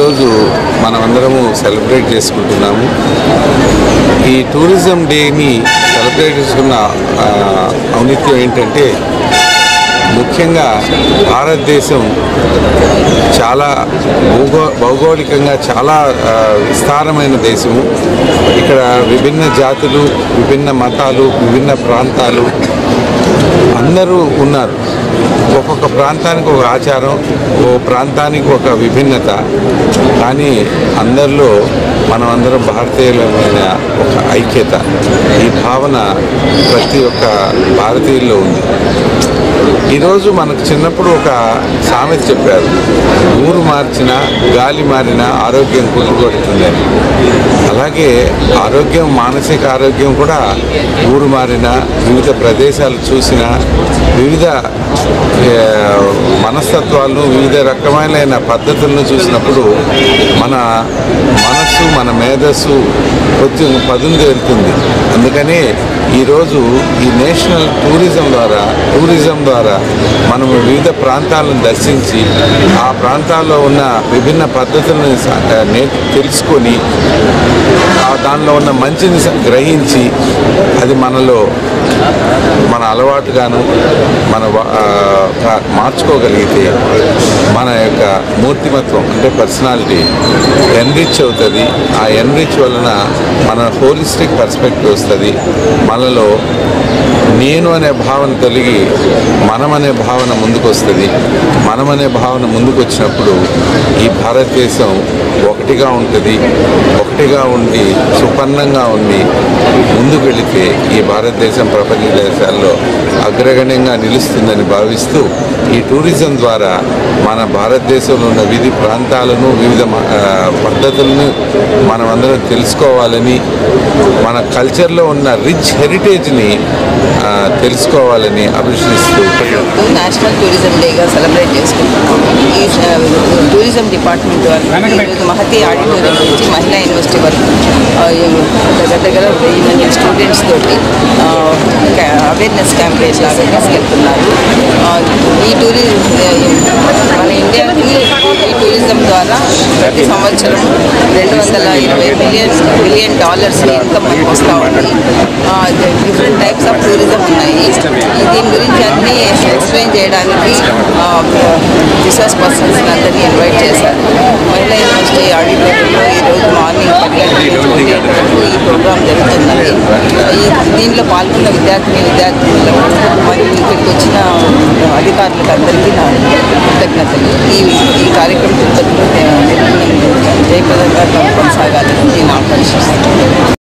ఈరోజు మనమందరము సెలబ్రేట్ చేసుకుంటున్నాము. ఈ టూరిజం డేని సెలబ్రేట్ చేసుకున్న ఔన్నత్యం ఏంటంటే, ముఖ్యంగా భారతదేశం చాలా భౌగోళికంగా చాలా విస్తారమైన దేశము. ఇక్కడ విభిన్న జాతులు, విభిన్న మతాలు, విభిన్న ప్రాంతాలు అందరూ ఉన్నారు. ఒక్కొక్క ప్రాంతానికి ఒక ఆచారం, ఓ ప్రాంతానికి ఒక విభిన్నత. కానీ అందరిలో మనమందరం భారతీయులమైన ఒక ఐక్యత, ఈ భావన ప్రతి ఒక్క భారతీయుల్లో ఉంది. ఈరోజు మనకు చిన్నప్పుడు ఒక సామెత చెప్పారు, ఊరు మార్చినా గాలి మారినా ఆరోగ్యం కుదురుకొడుతుందని. అలాగే ఆరోగ్యం, మానసిక ఆరోగ్యం కూడా ఊరు మారినా, వివిధ ప్రదేశాలు చూసినా, వివిధ మనస్తత్వాలను, వివిధ రకమైన పద్ధతులను చూసినప్పుడు మన మనస్సు, మన మేధస్సు కొంచెం పదునుదేరుతుంది. అందుకని ఈరోజు ఈ నేషనల్ టూరిజం ద్వారా మనము వివిధ ప్రాంతాలను దర్శించి, ఆ ప్రాంతాల్లో ఉన్న విభిన్న పద్ధతులను తెలుసుకొని, దానిలో ఉన్న మంచిని గ్రహించి, అది మనలో మన అలవాటుగాను మన మార్చుకోగలిగితే మన యొక్క మూర్తిమత్వం అంటే పర్సనాలిటీ ఎన్రిచ్ అవుతుంది. ఆ ఎన్రిచ్ వలన మన హోలిస్టిక్ పర్స్పెక్టివ్ వస్తుంది. మనలో నేను అనే భావన తొలగి మనం అనే భావన ముందుకు వస్తుంది. మనం అనే భావన ముందుకు వచ్చినప్పుడు ఈ భారతదేశం ఒకటిగా ఉంటుంది. ఒకటిగా ఉండి సుపర్ణంగా ఉండి ముందుకు వెళితే ఈ భారతదేశం ప్రపంచ దేశాల్లో అగ్రగణ్యంగా నిలుస్తుందని భావిస్తూ, ఈ టూరిజం ద్వారా మన భారతదేశంలో ఉన్న వివిధ ప్రాంతాలను, వివిధ పద్ధతులను మనమందరం తెలుసుకోవాలని, మన కల్చర్లో ఉన్న రిచ్ హెరిటేజ్ని తెలుసుకోవాలని అభిలషిస్తూ నేషనల్ టూరిజం డేగా సెలబ్రేట్ చేసుకుంటున్నాము. ఈ టూరిజం డిపార్ట్మెంట్ వాళ్ళు మహతి ఆడిటోరియం నుంచి మహిళా యూనివర్సిటీ వరకు దగ్గర 1000 మంది స్టూడెంట్స్ తోటి అవేర్నెస్ క్యాంపెయిన్ లాగా తీసుకెళ్తున్నారు. ఈ మన ఇండియాకి ఈ టూరిజం ద్వారా ప్రతి సంవత్సరం $220 బిలియన్ ఇన్కమ్ మనకు వస్తూ ఉంది. డిఫరెంట్ టైప్స్ ఆఫ్ టూరిజం ఉన్నాయి. దీని గురించి అన్నీ ఎక్స్ప్లెయిన్ చేయడానికి రిసోర్స్ పర్సన్స్ అందరినీ ఇన్వైట్ చేశారు. మహిళా యూనివర్సిటీ ఆడిటోరియంలో ఈరోజు మార్నింగ్ 10 గంటల ఈ ప్రోగ్రాం జరుగుతున్నది. దీంట్లో పాల్గొన్న విద్యార్థులకు మరియు ఇక్కడికి వచ్చిన అధికారులకు అందరికీ నా కృతజ్ఞతలు. ఈ కార్యక్రమం జయప్రదంగా కొనసాగాలని నేను ఆకాంక్షిస్తున్నాను.